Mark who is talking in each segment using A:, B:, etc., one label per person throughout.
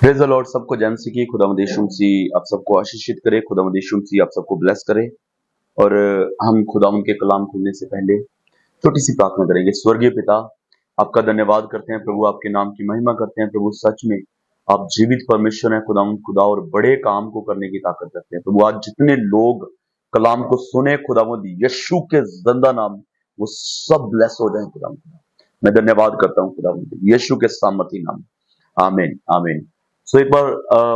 A: Praise the Lord. सबको जय मसीह की। खुदावंद यीशु मसीह आप सबको आशीषित करे। खुदावंद यीशु मसीह आप सबको ब्लेस करे। और हम खुदावंद के कलाम खुलने से पहले छोटी सी प्रार्थना करेंगे। स्वर्गीय पिता, आपका धन्यवाद करते हैं प्रभु, आपके नाम की महिमा करते हैं प्रभु। सच में आप जीवित परमेश्वर हैं खुदावंद खुदा, और बड़े काम को करने की ताकत रखते हैं प्रभु। आज जितने लोग कलाम को सुने खुदावंद यीशु के जिंदा नाम में, वो सब ब्लेस हो जाए खुदावंद खुदा। मैं धन्यवाद करता हूँ खुदावंद यीशु के सामर्थी नाम में। आमीन आमीन। सो एक बार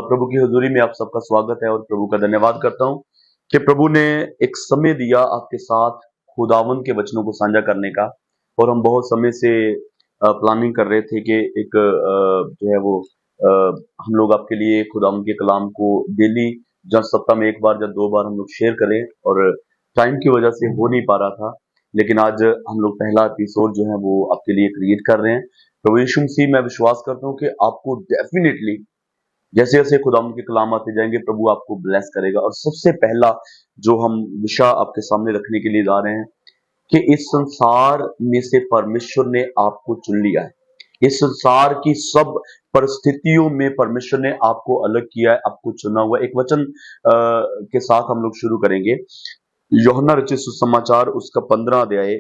A: प्रभु की हुजूरी में आप सबका स्वागत है, और प्रभु का धन्यवाद करता हूं कि प्रभु ने एक समय दिया आपके साथ खुदावंद के वचनों को साझा करने का। और हम बहुत समय से प्लानिंग कर रहे थे कि एक जो है वो हम लोग आपके लिए खुदावंद के कलाम को डेली जब सप्ताह में एक बार या दो बार हम लोग शेयर करें, और टाइम की वजह से हो नहीं पा रहा था। लेकिन आज हम लोग पहला एपिसोड जो है वो आपके लिए क्रिएट कर रहे हैं। प्रभु यीशु मसीह, मैं विश्वास करता हूँ कि आपको डेफिनेटली जैसे जैसे खुदावंद के कलाम आते जाएंगे प्रभु आपको ब्लेस करेगा। और सबसे पहला जो हम विषय आपके सामने रखने के लिए जा रहे हैं कि इस संसार में से परमेश्वर ने आपको चुन लिया है। इस संसार की सब परिस्थितियों में परमेश्वर ने आपको अलग किया है, आपको चुना हुआ है। एक वचन के साथ हम लोग शुरू करेंगे। यूहन्ना रचित सुसमाचार उसका 15 अध्याय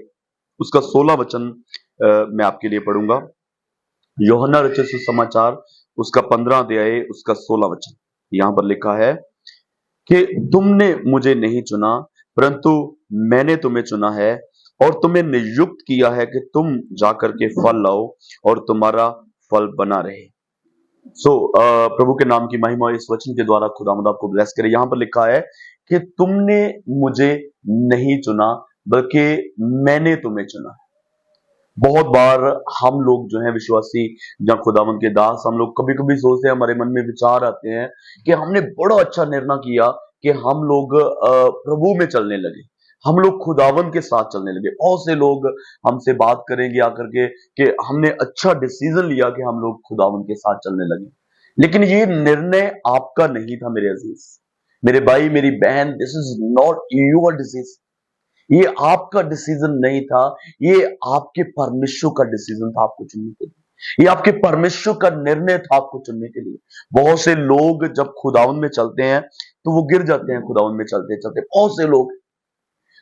A: उसका 16 वचन मैं आपके लिए पढ़ूंगा। यूहन्ना रचित सुसमाचार उसका 15 अध्याय उसका 16 वचन। यहां पर लिखा है कि तुमने मुझे नहीं चुना, परंतु मैंने तुम्हें चुना है और तुम्हें नियुक्त किया है कि तुम जाकर के फल लाओ और तुम्हारा फल बना रहे। प्रभु के नाम की महिमा इस वचन के द्वारा खुदावंद आपको ब्लेस करे। यहां पर लिखा है कि तुमने मुझे नहीं चुना, बल्कि मैंने तुम्हें चुना। बहुत बार हम लोग जो है विश्वासी या खुदावंद के दास, हम लोग कभी कभी सोचते हैं, हमारे मन में विचार आते हैं कि हमने बड़ा अच्छा निर्णय किया कि हम लोग प्रभु में चलने लगे, हम लोग खुदावंद के साथ चलने लगे। बहुत से लोग हमसे बात करेंगे आकर के कि हमने अच्छा डिसीजन लिया कि हम लोग खुदावंद के साथ चलने लगे। लेकिन ये निर्णय आपका नहीं था मेरे अजीज, मेरे भाई, मेरी बहन। This is not your decision. ये आपका डिसीजन नहीं था, ये आपके परमेश्वर का डिसीजन था आपको चुनने के लिए। ये आपके परमेश्वर का निर्णय था आपको चुनने के लिए। बहुत से लोग जब खुदावंद में चलते हैं तो वो गिर जाते हैं खुदावंद में चलते चलते। बहुत से लोग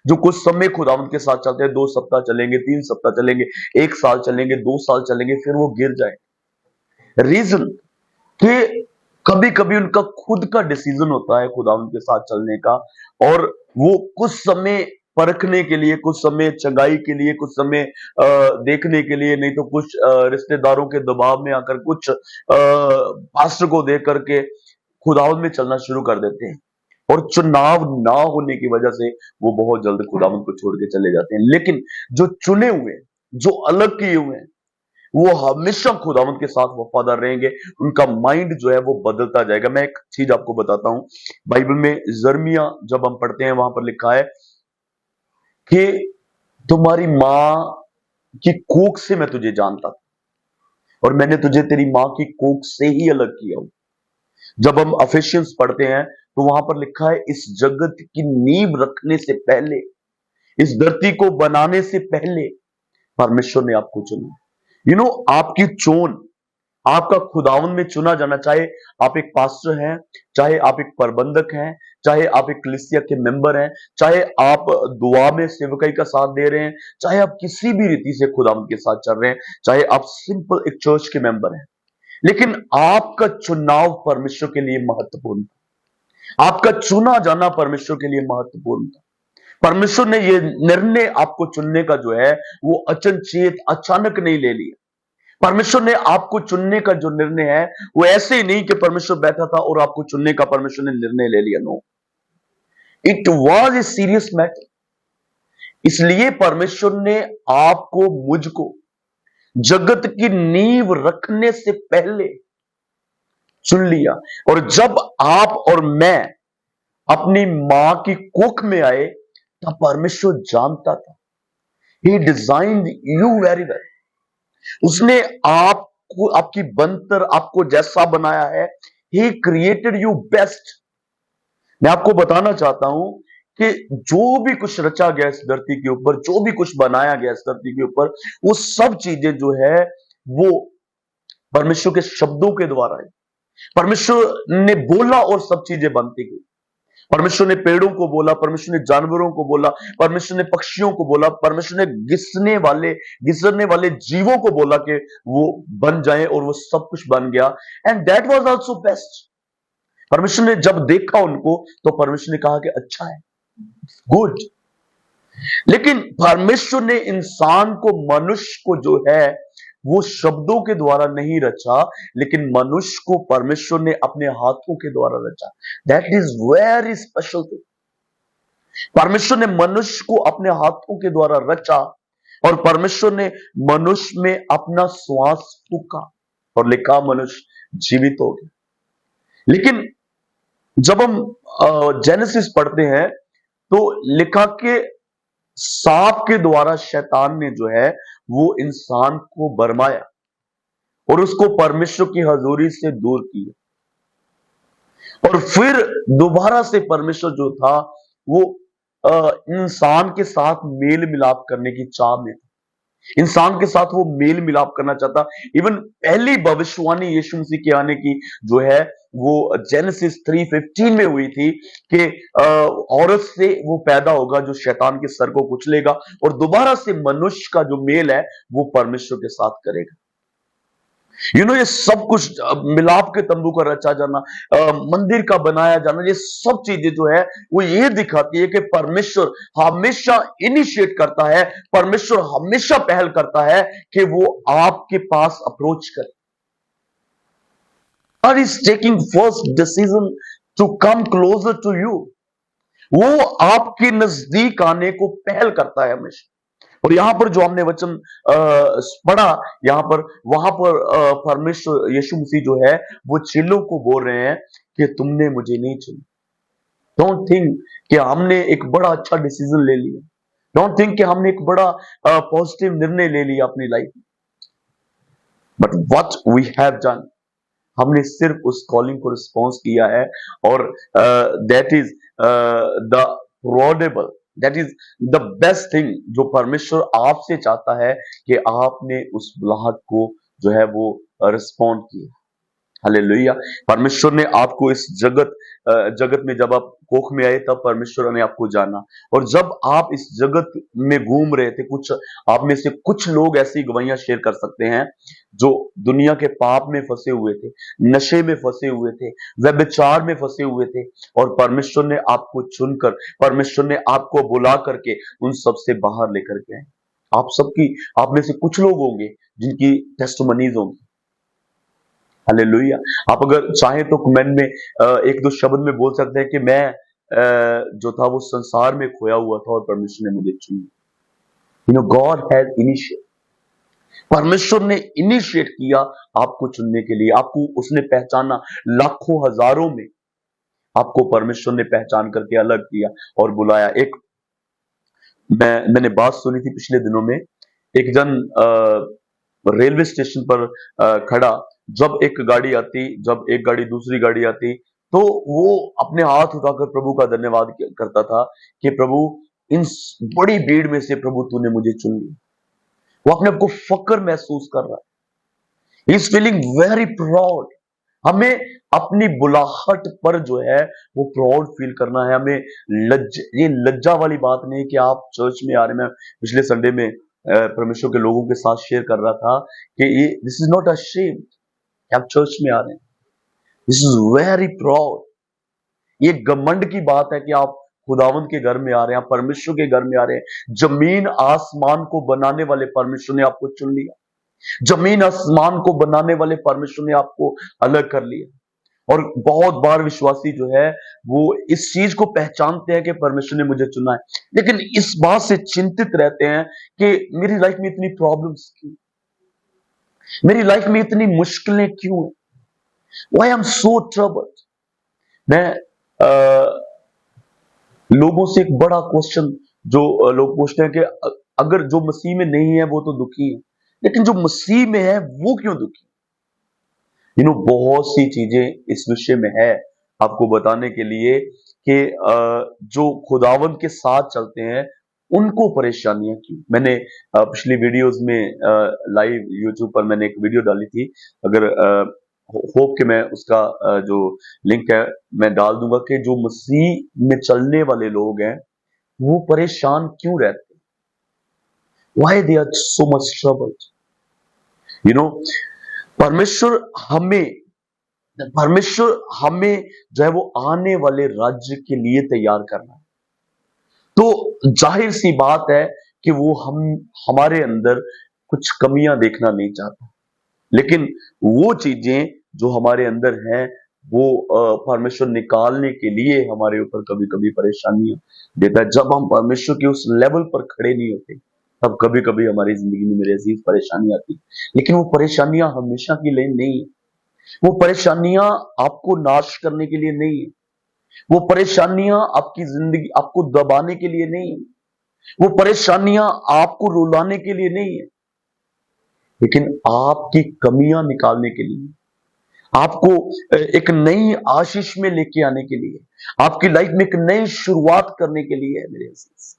A: जो कुछ समय खुदावंद के साथ चलते हैं, 2 सप्ताह चलेंगे, 3 सप्ताह चलेंगे, 1 साल चलेंगे, 2 साल चलेंगे, फिर वो गिर जाए। रीजन कि कभी कभी उनका खुद का डिसीजन होता है खुदावंद के साथ चलने का, और वो कुछ समय परखने के लिए, कुछ समय चंगाई के लिए, कुछ समय देखने के लिए, नहीं तो कुछ रिश्तेदारों के दबाव में आकर, कुछ पास्टर को देख करके खुदावंद में चलना शुरू कर देते हैं। और चुनाव ना होने की वजह से वो बहुत जल्द खुदावंद को छोड़ के चले जाते हैं। लेकिन जो चुने हुए, जो अलग किए हुए हैं, वो हमेशा खुदावंद के साथ वफादार रहेंगे। उनका माइंड जो है वो बदलता जाएगा। मैं एक चीज आपको बताता हूं, बाइबल में जर्मिया जब हम पढ़ते हैं, वहां पर लिखा है कि तुम्हारी मां की कोख से मैं तुझे जानता था, और मैंने तुझे तेरी मां की कोख से ही अलग किया हूं। जब हम अफिशियंस पढ़ते हैं तो वहां पर लिखा है, इस जगत की नींव रखने से पहले, इस धरती को बनाने से पहले परमेश्वर ने आपको चुना। आपकी चोन, आपका खुदावंद में चुना जाना, चाहे आप एक पास्टर हैं, चाहे आप एक प्रबंधक हैं, चाहे आप एक कलीसिया के मेंबर हैं, चाहे आप दुआ में सेवकाई का साथ दे रहे हैं, चाहे आप किसी भी रीति से खुदावंद के साथ चल रहे हैं, चाहे आप सिंपल एक चर्च के मेंबर हैं, लेकिन आपका चुनाव परमेश्वर के लिए महत्वपूर्ण था। आपका चुना जाना परमेश्वर के लिए महत्वपूर्ण था। परमेश्वर ने यह निर्णय आपको चुनने का जो है वो अचनचेत, अचानक नहीं ले लिया। परमेश्वर ने आपको चुनने का जो निर्णय है वो ऐसे ही नहीं कि परमेश्वर बैठा था और आपको चुनने का परमेश्वर ने निर्णय ले लिया। No, it was a serious matter. इसलिए परमेश्वर ने आपको, मुझको जगत की नींव रखने से पहले चुन लिया। और जब आप और मैं अपनी मां की कोख में आए तब परमेश्वर जानता था। ही डिजाइंड यू वेरी वेल। उसने आपको, आपकी बनतर, आपको जैसा बनाया है, ही क्रिएटेड यू बेस्ट। मैं आपको बताना चाहता हूं कि जो भी कुछ रचा गया इस धरती के ऊपर, जो भी कुछ बनाया गया इस धरती के ऊपर, वो सब चीजें जो है वो परमेश्वर के शब्दों के द्वारा है। परमेश्वर ने बोला और सब चीजें बनती गई। परमेश्वर ने पेड़ों को बोला, परमेश्वर ने जानवरों को बोला, परमेश्वर ने पक्षियों को बोला, परमेश्वर ने गिसरने वाले जीवों को बोला कि वो बन जाएं, और वो सब कुछ बन गया। And that was also best. परमेश्वर ने जब देखा उनको, तो परमेश्वर ने कहा कि अच्छा है, गुड। लेकिन परमेश्वर ने इंसान को, मनुष्य को जो है वो शब्दों के द्वारा नहीं रचा, लेकिन मनुष्य को परमेश्वर ने अपने हाथों के द्वारा रचा। That is very special thing. परमेश्वर ने मनुष्य को अपने हाथों के द्वारा रचा, और परमेश्वर ने मनुष्य में अपना श्वास फूका और लिखा मनुष्य जीवित हो गया। लेकिन जब हम जेनेसिस पढ़ते हैं तो लिखा कि सांप के द्वारा शैतान ने जो है वो इंसान को बरमाया और उसको परमेश्वर की हजूरी से दूर किया। और फिर दोबारा से परमेश्वर जो था वो इंसान के साथ मेल मिलाप करने की चाह में था। इंसान के साथ वो मेल मिलाप करना चाहता। इवन पहली भविष्यवाणी यीशु मसीह के आने की जो है वो जेनेसिस 3:15 में हुई थी कि औरत से वो पैदा होगा जो शैतान के सर को कुचलेगा, और दोबारा से मनुष्य का जो मेल है वो परमेश्वर के साथ करेगा। ये सब कुछ मिलाप के तंबू का रचा जाना, मंदिर का बनाया जाना, ये सब चीजें जो है वो ये दिखाती है कि परमेश्वर हमेशा इनिशिएट करता है, परमेश्वर हमेशा पहल करता है कि वो आपके पास अप्रोच करे। God is taking first decision to come closer to you। वो आपके नजदीक आने को पहल करता है हमेशा। और यहां पर जो हमने वचन पढ़ा, यहां पर वहां पर परमेश्वर यीशु मसीह जो है वो चेलों को बोल रहे हैं कि तुमने मुझे नहीं चुना। डोंट थिंक कि हमने एक बड़ा अच्छा डिसीजन ले लिया। डोंट थिंक कि हमने एक बड़ा पॉजिटिव निर्णय ले लिया अपनी लाइफ में। But what we have done, हमने सिर्फ उस कॉलिंग को रिस्पॉन्स किया है, और that is the probable, that is the best thing जो परमेश्वर आपसे चाहता है कि आपने उस बुलाहट को जो है वो रिस्पॉन्ड किया। हालेलुया। परमेश्वर ने आपको इस जगत में, जब आप कोख में आए तब परमेश्वर ने आपको जाना, और जब आप इस जगत में घूम रहे थे, कुछ आप में से कुछ लोग ऐसी गवाहियां शेयर कर सकते हैं जो दुनिया के पाप में फंसे हुए थे, नशे में फंसे हुए थे, व्यभिचार में फंसे हुए थे, और परमेश्वर ने आपको चुनकर, परमेश्वर ने आपको बुला करके उन सब से बाहर लेकर के आए। आप में से कुछ लोग होंगे जिनकी टेस्टिमनीज होंगी। हालेलुया। आप अगर चाहें तो कमेंट में एक दो शब्द में बोल सकते हैं कि मैं जो था वो संसार में खोया हुआ था और परमेश्वर ने मुझे चुना। गॉड हैज इनिशिएट, परमेश्वर ने इनिशिएट किया आपको चुनने के लिए। आपको उसने पहचाना, लाखों हजारों में आपको परमेश्वर ने पहचान करके अलग किया और बुलाया। एक मैंने बात सुनी थी पिछले दिनों में, एक जन रेलवे स्टेशन पर खड़ा, जब एक गाड़ी दूसरी गाड़ी आती, तो वो अपने हाथ उठाकर प्रभु का धन्यवाद करता था कि प्रभु, इन बड़ी भीड़ में से प्रभु तूने मुझे चुन लिया। वो अपने आप को फक्र महसूस कर रहा है। He is feeling very proud। हमें अपनी बुलाहट पर जो है वो प्राउड फील करना है। हमें ये लज्जा वाली बात नहीं कि आप चर्च में आ रहे। मैं पिछले संडे में परमेश्वर के लोगों के साथ शेयर कर रहा था कि ये this is not a shame कि आप चर्च में आ रहे हैं। This is very proud. ये घमंड की बात है कि आप खुदावंद के घर में आ रहे हैं, आप परमेश्वर के घर में आ रहे हैं। जमीन आसमान को बनाने वाले परमेश्वर ने आपको चुन लिया। जमीन आसमान को बनाने वाले परमेश्वर ने आपको अलग कर लिया। और बहुत बार विश्वासी जो है वो इस चीज को पहचानते हैं कि परमेश्वर ने मुझे चुना है, लेकिन इस बात से चिंतित रहते हैं कि मेरी लाइफ में इतनी प्रॉब्लम्स क्यों, मेरी लाइफ में इतनी मुश्किलें क्यों है, why I am so troubled. मैं लोगों से एक बड़ा क्वेश्चन जो लोग पूछते हैं कि अगर जो मसीह में नहीं है वो तो दुखी है, लेकिन जो मसीह में है वो क्यों दुखी? बहुत सी चीजें इस विषय में है आपको बताने के लिए कि जो खुदावंद के साथ चलते हैं उनको परेशानियां क्यों। मैंने पिछली वीडियोस में लाइव यूट्यूब पर मैंने एक वीडियो डाली थी, अगर होप कि मैं उसका जो लिंक है मैं डाल दूंगा कि जो मसीह में चलने वाले लोग हैं वो परेशान क्यों रहते हैं, why they are so much trouble. You know, परमेश्वर हमें परमेश्वर हमें जो है वो आने वाले राज्य के लिए तैयार करना है। तो जाहिर सी बात है कि वो हमारे अंदर कुछ कमियां देखना नहीं चाहता, लेकिन वो चीजें जो हमारे अंदर हैं वो परमेश्वर निकालने के लिए हमारे ऊपर कभी कभी परेशानियां देता है। जब हम परमेश्वर के उस लेवल पर खड़े नहीं होते तब कभी कभी हमारी जिंदगी में मेरे अजीज परेशानी आती है, लेकिन वो परेशानियां हमेशा के लिए नहीं है। वो परेशानियां आपको नाश करने के लिए नहीं है। वो परेशानियां आपकी जिंदगी आपको दबाने के लिए नहीं है। वो परेशानियां आपको रुलाने के लिए नहीं है, लेकिन आपकी कमियां निकालने के लिए, आपको एक नई आशीष में लेके आने के लिए, आपकी लाइफ में एक नई शुरुआत करने के लिए है मेरे अजीज।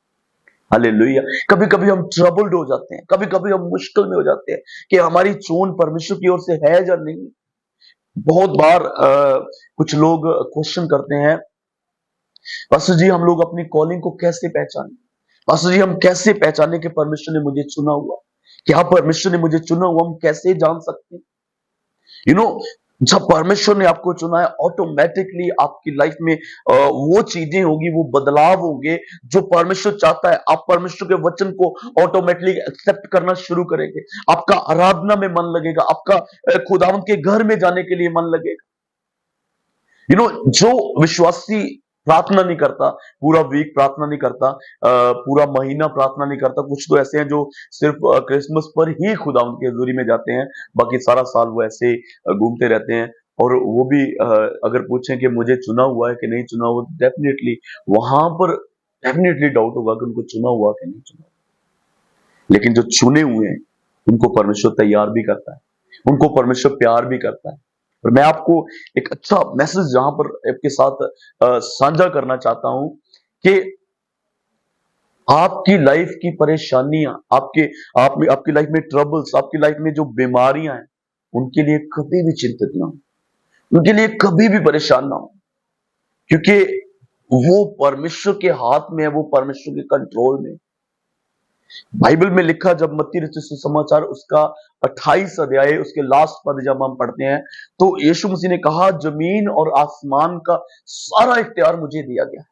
A: हालेलुया। कभी कभी हम ट्रबल्ड हो जाते हैं, कभी कभी हम मुश्किल में हो जाते हैं कि हमारी चोन परमेश्वर की ओर से है या नहीं। बहुत बार कुछ लोग क्वेश्चन करते हैं, पास्टर जी हम लोग अपनी कॉलिंग को कैसे पहचाने, पास्टर जी हम कैसे पहचाने कि परमेश्वर ने मुझे चुना हुआ, क्या परमेश्वर ने मुझे चुना हुआ, हम कैसे जान सकते हैं। यू नो, जब परमेश्वर ने आपको चुना है ऑटोमेटिकली आपकी लाइफ में वो चीजें होगी, वो बदलाव होंगे जो परमेश्वर चाहता है। आप परमेश्वर के वचन को ऑटोमेटिकली एक्सेप्ट करना शुरू करेंगे, आपका आराधना में मन लगेगा, आपका खुदावंत के घर में जाने के लिए मन लगेगा। यू नो, जो विश्वासी प्रार्थना नहीं करता, पूरा वीक प्रार्थना नहीं करता, पूरा महीना प्रार्थना नहीं करता, कुछ तो ऐसे हैं जो सिर्फ क्रिसमस पर ही खुदा उनके हजूरी में जाते हैं, बाकी सारा साल वो ऐसे घूमते रहते हैं। और वो भी अगर पूछें कि मुझे चुना हुआ है कि नहीं चुना हुआ, डेफिनेटली वहां पर डेफिनेटली डाउट होगा कि उनको चुना हुआ कि नहीं चुना हुआ। लेकिन जो चुने हुए हैं उनको परमेश्वर तैयार भी करता है, उनको परमेश्वर प्यार भी करता है। और मैं आपको एक अच्छा मैसेज जहां पर आपके साथ साझा करना चाहता हूं कि आपकी लाइफ की परेशानियां, आपकी लाइफ में ट्रबल्स, आपकी लाइफ में जो बीमारियां हैं, उनके लिए कभी भी चिंतित ना हो, उनके लिए कभी भी परेशान ना हो, क्योंकि वो परमेश्वर के हाथ में है, वो परमेश्वर के कंट्रोल में। बाइबल में लिखा, जब मत्ती रचित सुसमाचार उसका 28 अध्याय उसके लास्ट पद जब हम पढ़ते हैं तो यीशु मसीह ने कहा, जमीन और आसमान का सारा इख्तियार मुझे दिया गया है।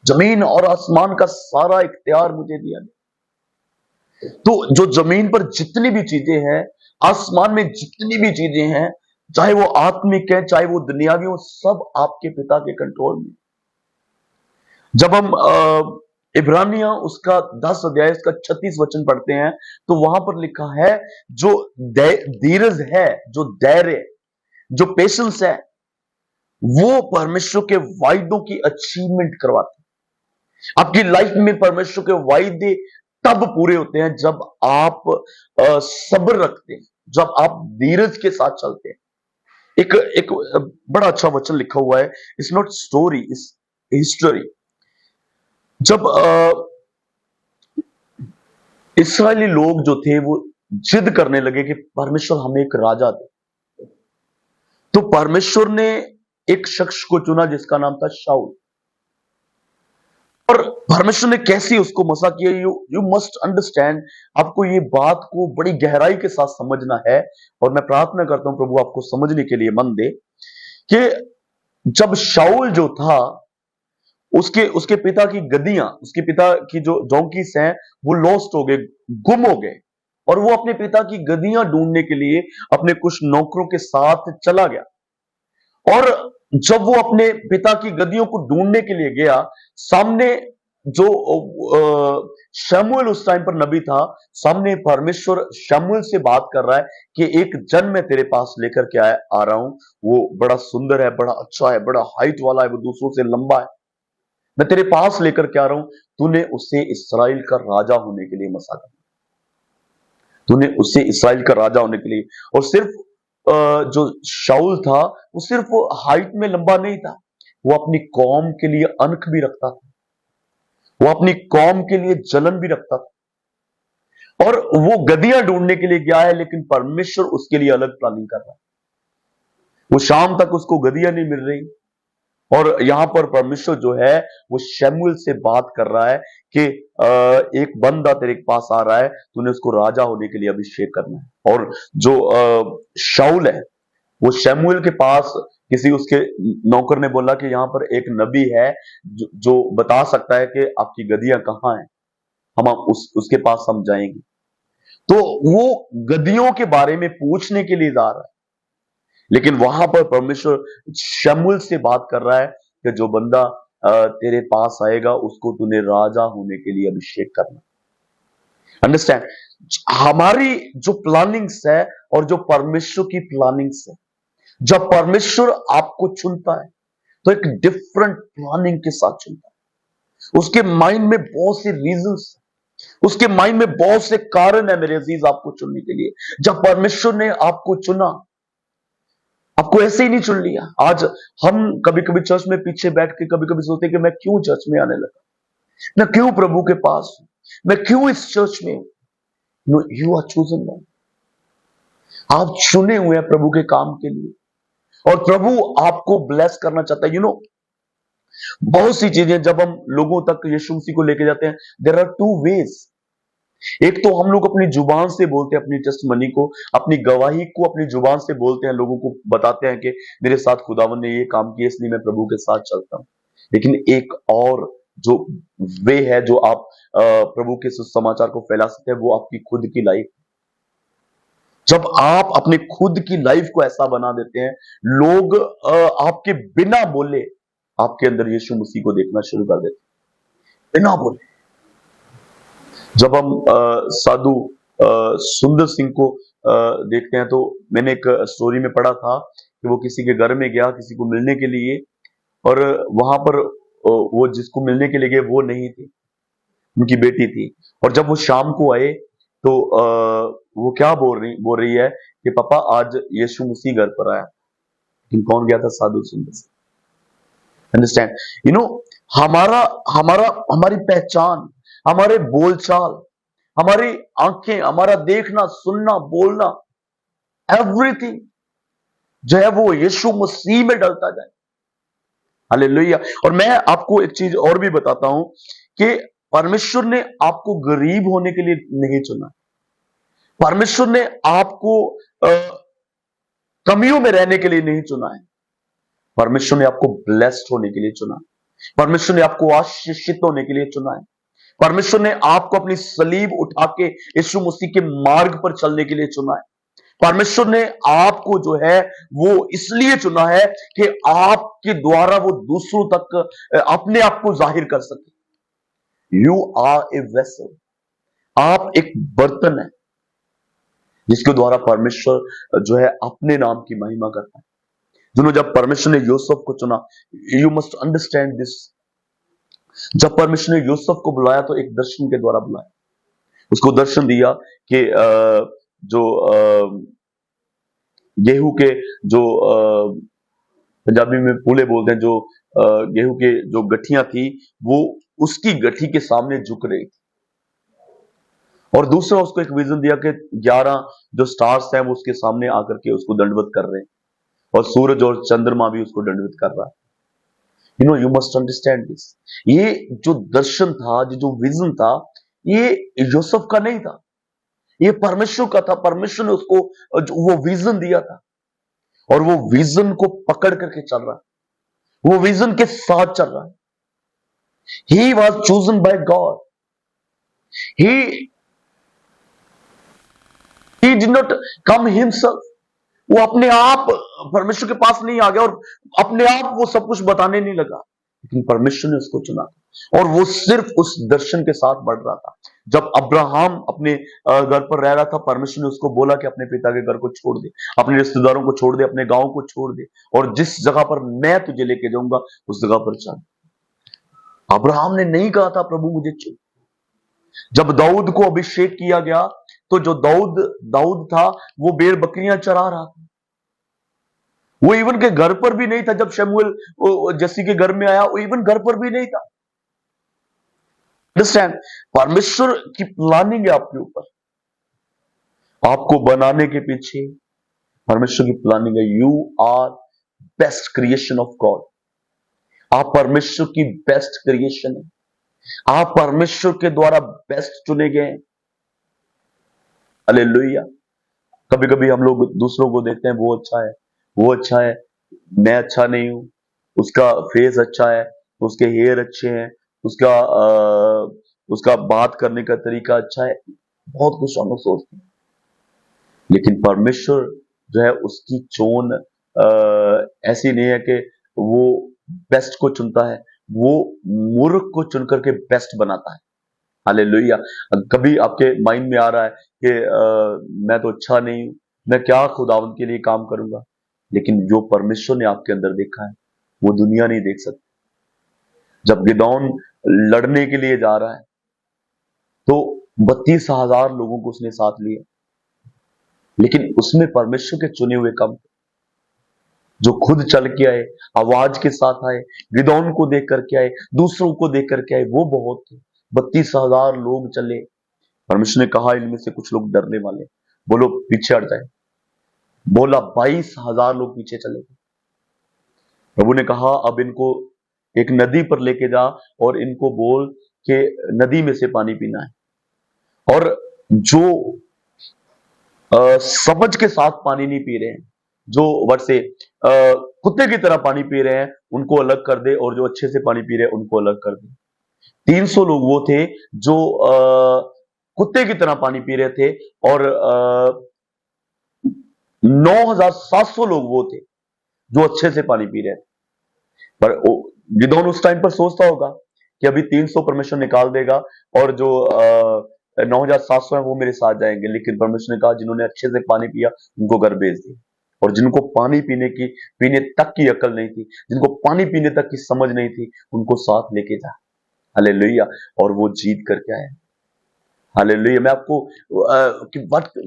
A: जमीन और आसमान का सारा इख्तियार मुझे दिया गया। तो जो जमीन पर जितनी भी चीजें हैं, आसमान में जितनी भी चीजें हैं, चाहे वो आत्मिक है चाहे वो दुनियावी हो, सब आपके पिता के कंट्रोल में। जब हम इब्रानिया उसका 10 अध्याय उसका 36 वचन पढ़ते हैं तो वहां पर लिखा है, जो धीरज है, जो धैर्य, जो पेशेंस है, वो परमेश्वर के वायदों की अचीवमेंट करवाते हैं। आपकी लाइफ में परमेश्वर के वायदे तब पूरे होते हैं जब आप सब्र रखते हैं, जब आप धीरज के साथ चलते हैं। एक एक बड़ा अच्छा वचन लिखा हुआ है, it's not story, it's history. जब इस्राएली लोग जो थे वो जिद करने लगे कि परमेश्वर हमें एक राजा दे, तो परमेश्वर ने एक शख्स को चुना जिसका नाम था शाऊल। और परमेश्वर ने कैसे उसको मसा किया, यू मस्ट अंडरस्टैंड। आपको ये बात को बड़ी गहराई के साथ समझना है, और मैं प्रार्थना करता हूं प्रभु आपको समझने के लिए मन दे कि जब शाऊल जो था, उसके उसके पिता की गद्दियां, उसके पिता की जो डोंकीज हैं वो लॉस्ट हो गए, गुम हो गए, और वो अपने पिता की गद्दियां ढूंढने के लिए अपने कुछ नौकरों के साथ चला गया। और जब वो अपने पिता की गद्दियों को ढूंढने के लिए गया, सामने जो शमूएल उस टाइम पर नबी था, सामने परमेश्वर शमूएल से बात कर रहा है कि एक जन मैं तेरे पास लेकर के आ रहा हूं, वो बड़ा सुंदर है, बड़ा अच्छा है, बड़ा हाइट वाला है, वो दूसरों से लंबा है, मैं तेरे पास लेकर के आ रहा हूं, तूने उसे इस्राएल का राजा होने के लिए मसा कर, तूने उसे इस्राएल का राजा होने के लिए। और सिर्फ जो शाऊल था वो सिर्फ हाइट में लंबा नहीं था, वो अपनी कौम के लिए अनख भी रखता था, वो अपनी कौम के लिए जलन भी रखता था। और वो गद्दियां ढूंढने के लिए गया है, लेकिन परमेश्वर उसके लिए अलग प्लानिंग कर रहा है। वो शाम तक उसको गदियां नहीं मिल रही, और यहां पर परमेश्वर जो है वो शमूएल से बात कर रहा है कि एक बंदा तेरे पास आ रहा है, तूने उसको राजा होने के लिए अभिषेक करना है। और जो शाऊल है वो शमूएल के पास किसी उसके नौकर ने बोला कि यहाँ पर एक नबी है जो बता सकता है कि आपकी गदियां कहाँ हैं, हम उसके पास हम जाएंगे। तो वो गदियों के बारे में पूछने के लिए जा रहा है, लेकिन वहां पर परमेश्वर शमूएल से बात कर रहा है कि जो बंदा तेरे पास आएगा उसको तूने राजा होने के लिए अभिषेक करना। अंडरस्टैंड? हमारी जो प्लानिंग्स है और जो परमेश्वर की प्लानिंग्स है, जब परमेश्वर आपको चुनता है तो एक डिफरेंट प्लानिंग के साथ चुनता है। उसके माइंड में बहुत से रीजंस, उसके माइंड में बहुत से कारण है मेरे अजीज आपको चुनने के लिए। जब परमेश्वर ने आपको चुना, आपको ऐसे ही नहीं चुन लिया। आज हम कभी कभी चर्च में पीछे बैठ के कभी कभी सोचते कि मैं क्यों चर्च में आने लगा, मैं क्यों प्रभु के पास हूं, मैं क्यों इस चर्च में हूं। No, you are chosen one. आप चुने हुए हैं प्रभु के काम के लिए, और प्रभु आपको ब्लेस करना चाहता है। बहुत सी चीजें जब हम लोगों तक यीशु मसीह को लेके जाते हैं, देयर आर टू वेज। एक तो हम लोग अपनी जुबान से बोलते हैं, अपनी टेस्टमनी को, अपनी गवाही को अपनी जुबान से बोलते हैं, लोगों को बताते हैं कि मेरे साथ खुदावन ने ये काम किया इसलिए मैं प्रभु के साथ चलता हूं। लेकिन एक और जो वे है जो आप प्रभु के सुसमाचार को फैला सकते हैं, वो आपकी खुद की लाइफ। जब आप अपने खुद की लाइफ को ऐसा बना देते हैं, लोग आपके बिना बोले आपके अंदर यीशु मसीह को देखना शुरू कर देते हैं, बिना बोले। जब हम साधु सुंदर सिंह को देखते हैं, तो मैंने एक स्टोरी में पढ़ा था कि वो किसी के घर में गया किसी को मिलने के लिए, और वहां पर वो जिसको मिलने के लिए गए वो नहीं थी, उनकी बेटी थी। और जब वो शाम को आए तो वो क्या बोल रही है कि पापा आज यीशु मसीह घर पर आया। लेकिन कौन गया था? साधु सुंदर सिंह। अंडरस्टैंड? हमारा हमारा हमारी पहचान, हमारे बोलचाल, हमारी आंखें, हमारा देखना, सुनना, बोलना, एवरीथिंग जो है वो यीशु मसीह में डलता जाए। हालेलुया। और मैं आपको एक चीज और भी बताता हूं कि परमेश्वर ने आपको गरीब होने के लिए नहीं चुना। परमेश्वर ने आपको कमियों में रहने के लिए नहीं चुना है। परमेश्वर ने आपको ब्लेस्ड होने के लिए चुना है। परमेश्वर ने आपको आशीषित होने के लिए चुना है। परमेश्वर ने आपको अपनी सलीब उठा के यीशु मसीह के मार्ग पर चलने के लिए चुना है। परमेश्वर ने आपको जो है वो इसलिए चुना है कि आपके द्वारा वो दूसरों तक अपने आप को जाहिर कर सके। You are a vessel. आप एक बर्तन है जिसके द्वारा परमेश्वर जो है अपने नाम की महिमा करता है। जब परमेश्वर ने यूसुफ को चुना, यू मस्ट अंडरस्टैंड दिस। जब परमेश्वर ने यूसुफ को बुलाया तो एक दर्शन के द्वारा बुलाया, उसको दर्शन दिया कि जो गेहूं के जो पंजाबी में फूले बोलते हैं, जो गेहूं के जो गठियां थी वो उसकी गठी के सामने झुक रही थी। और दूसरा उसको एक विजन दिया कि 11 जो स्टार्स हैं वो उसके सामने आकर के उसको दंडवत कर रहे हैं, और सूरज और चंद्रमा भी उसको दंडवत कर रहा है। You must understand this. ये जो दर्शन था, जो विजन था, ये यूसुफ का नहीं था, ये परमेश्वर का था। परमेश्वर ने उसको वो विजन दिया था, और वो विजन को पकड़ करके चल रहा है, वो विजन के साथ चल रहा है। He was chosen bye God. He did not come himself. वो अपने आप परमेश्वर के पास नहीं आ गया और अपने आप वो सब कुछ बताने नहीं लगा, लेकिन परमेश्वर ने उसको चुना, और वो सिर्फ उस दर्शन के साथ बढ़ रहा था। जब अब्राहम अपने घर पर रह रहा था, परमेश्वर ने उसको बोला कि अपने पिता के घर को छोड़ दे, अपने रिश्तेदारों को छोड़ दे, अपने गांव को छोड़ दे, और जिस जगह पर मैं तुझे लेके जाऊंगा उस जगह पर चल। अब्राहम ने नहीं कहा था प्रभु मुझे चुन। जब दाऊद को अभिषेक किया गया तो जो दाऊद था वो भेड़ बकरियां चरा रहा था, वो इवन के घर पर भी नहीं था। जब शमूएल जस्सी के घर में आया, वो इवन घर पर भी नहीं था। अंडरस्टैंड? परमेश्वर की प्लानिंग है आपके ऊपर, आपको बनाने के पीछे परमेश्वर की प्लानिंग है। You are best creation of God. आप परमेश्वर की बेस्ट क्रिएशन है। आप परमेश्वर के द्वारा बेस्ट चुने गए हैं। हालेलुया। कभी कभी हम लोग दूसरों को देखते हैं, वो अच्छा है, वो अच्छा है, मैं अच्छा नहीं हूं, उसका फेस अच्छा है, उसके हेयर अच्छे हैं, उसका बात करने का तरीका अच्छा है, बहुत कुछ हम लोग सोचते हैं। लेकिन परमेश्वर जो है उसकी चोन ऐसी नहीं है कि वो बेस्ट को चुनता है, वो मूर्ख को चुन करके बेस्ट बनाता है। हालेलुया। कभी आपके माइंड में आ रहा है कि मैं तो अच्छा नहीं हूं, मैं क्या खुदावंद के लिए काम करूंगा, लेकिन जो परमेश्वर ने आपके अंदर देखा है वो दुनिया नहीं देख सकती। जब गिदौन लड़ने के लिए जा रहा है तो 32,000 लोगों को उसने साथ लिया, लेकिन उसमें परमेश्वर के चुने हुए कम, जो खुद चल के आए, आवाज के साथ आए, गिदौन को देख करके आए, दूसरों को देख करके आए, वो बहुत थे। 32,000 लोग चले। परमेश्वर ने कहा इनमें से कुछ लोग डरने वाले, बोलो पीछे हट जाए। बोला 22,000 लोग पीछे चले गए। प्रभु ने कहा अब इनको एक नदी पर लेके जा और इनको बोल के नदी में से पानी पीना है। और जो समझ के साथ पानी नहीं पी रहे हैं, जो वर्ड से कुत्ते की तरह पानी पी रहे हैं, उनको अलग कर दे, और जो अच्छे से पानी पी रहे हैं उनको अलग कर दे। 300 लोग वो थे जो कुत्ते की तरह पानी पी रहे थे, और 9,700 लोग वो थे जो अच्छे से पानी पी रहे थे। पर गिदोन उस टाइम पर सोचता होगा कि अभी 300 परमेश्वर निकाल देगा, और जो 9,700 है वो मेरे साथ जाएंगे। लेकिन परमेश्वर ने कहा जिन्होंने अच्छे से पानी पिया उनको घर भेज दिया, और जिनको पानी पीने तक की अकल नहीं थी, जिनको पानी पीने तक की समझ नहीं थी, उनको साथ लेके जा। हालेलुया। और वो जीत करके आए। हालेलुया। मैं आपको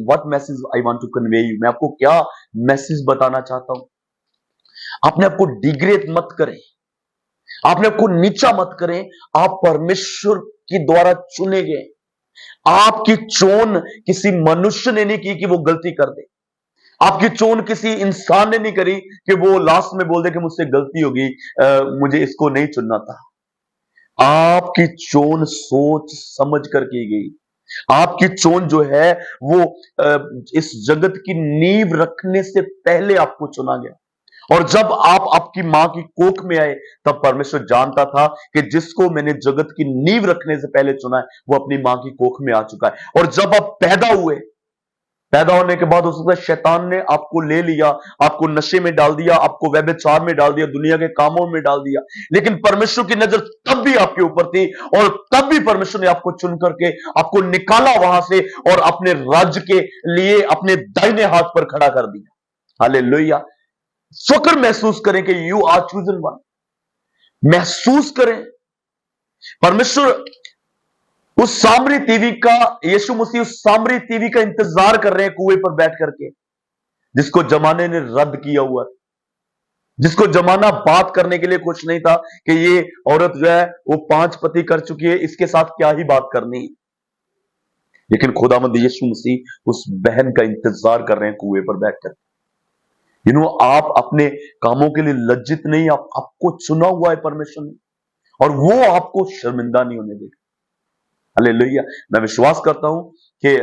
A: what message I want to convey you, मैं आपको क्या मैसेज बताना चाहता हूं। आपने आपको डिग्रेड मत करें, आपने आपको नीचा मत करें। आप परमेश्वर के द्वारा चुने गए। आपकी चोन किसी मनुष्य ने नहीं की कि वो गलती कर दे। आपकी चोन किसी इंसान ने नहीं करी कि वो लास्ट में बोल दे कि मुझसे गलती होगी, मुझे इसको नहीं चुनना था। आपकी चोन सोच समझ कर की गई। आपकी चोन जो है वो इस जगत की नींव रखने से पहले आपको चुना गया। और जब आप आपकी मां की कोख में आए, तब परमेश्वर जानता था कि जिसको मैंने जगत की नींव रखने से पहले चुना है वो अपनी मां की कोख में आ चुका है। और जब आप पैदा हुए, पैदा होने के बाद हो सकता है शैतान ने आपको ले लिया, आपको नशे में डाल दिया, आपको व्यभिचार में डाल दिया, दुनिया के कामों में डाल दिया, लेकिन परमेश्वर की नजर तब भी आपके ऊपर थी, और तब भी परमेश्वर ने आपको चुन करके आपको निकाला वहां से, और अपने राज्य के लिए अपने दाहिने हाथ पर खड़ा कर दिया। हालेलुया। फक्र महसूस करें कि यू आर चूजन वन। महसूस करें परमेश्वर उस सामरी टीवी का, यीशु मसीह उस सामरी टीवी का इंतजार कर रहे हैं कुएं पर बैठ करके, जिसको जमाने ने रद्द किया हुआ, जिसको जमाना बात करने के लिए कुछ नहीं था कि ये औरत जो है वो 5 पति कर चुकी है, इसके साथ क्या ही बात करनी। लेकिन खुदावंद यीशु मसीह उस बहन का इंतजार कर रहे हैं कुएं पर बैठकर। आप अपने कामों के लिए लज्जित नहीं, आपको चुना हुआ है परमेश्वर ने, और वो आपको शर्मिंदा नहीं होने देगा। हालेलुया। मैं विश्वास करता हूं कि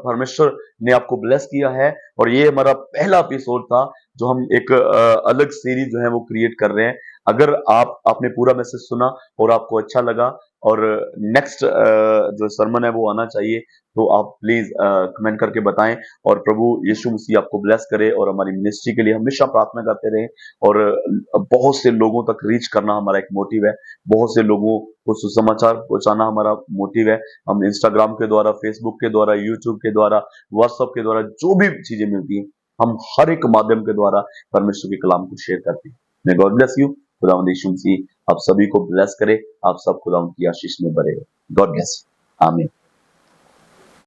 A: परमेश्वर ने आपको ब्लेस किया है, और ये हमारा पहला एपिसोड था जो हम एक अलग सीरीज जो है वो क्रिएट कर रहे हैं। अगर आपने पूरा मैसेज सुना और आपको अच्छा लगा, और नेक्स्ट जो सरमन है वो आना चाहिए, तो आप प्लीज कमेंट करके बताएं। और प्रभु यीशु मसीह आपको ब्लेस करे, और हमारी मिनिस्ट्री के लिए हमेशा प्रार्थना करते रहें। और बहुत से लोगों तक रीच करना हमारा एक मोटिव है, बहुत से लोगों को सुसमाचार पहुंचाना हमारा मोटिव है। हम इंस्टाग्राम के द्वारा, फेसबुक के द्वारा, यूट्यूब के द्वारा, व्हाट्सएप के द्वारा, जो भी चीजें मिलती हैं, हम हर एक माध्यम के द्वारा परमेश्वर के कलाम को शेयर करते हैं। मैं गॉड ब्लेस यू। खुदावंद यीशु मसीह आप सभी को ब्लेस करे, आप सब खुदावंद की आशीष में भरे। God bless. आमीन।